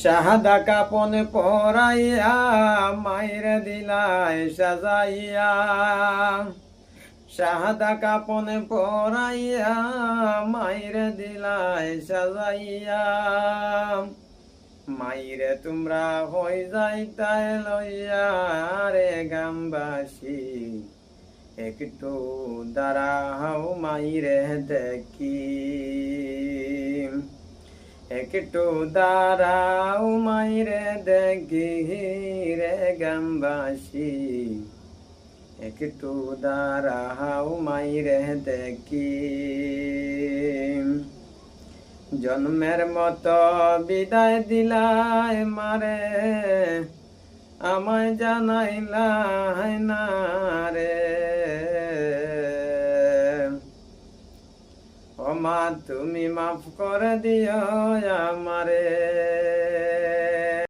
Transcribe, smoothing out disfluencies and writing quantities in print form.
শাহাদা কাপন পরাইয়া মায়ের দিলাই সাজাইয়া, শাহাদা কাপন পরাইয়া মায়ের দিলাই সাজাইয়া, মাইরে তোমরা হই যাইতাই লইয়া রে গ্রামবাসী, একটু দাঁড়াও মাইরে দেখি, একটু দাঁড়াও মাইরে দেখি রে গ্রামবাসী, একটু দাঁড়াও মাইরে দেখি। জন্মের মতো বিদায় দিলাই মারে, আমায় জানাইলাই না রে, ও মা তুমি মাফ করে দিও আমারে।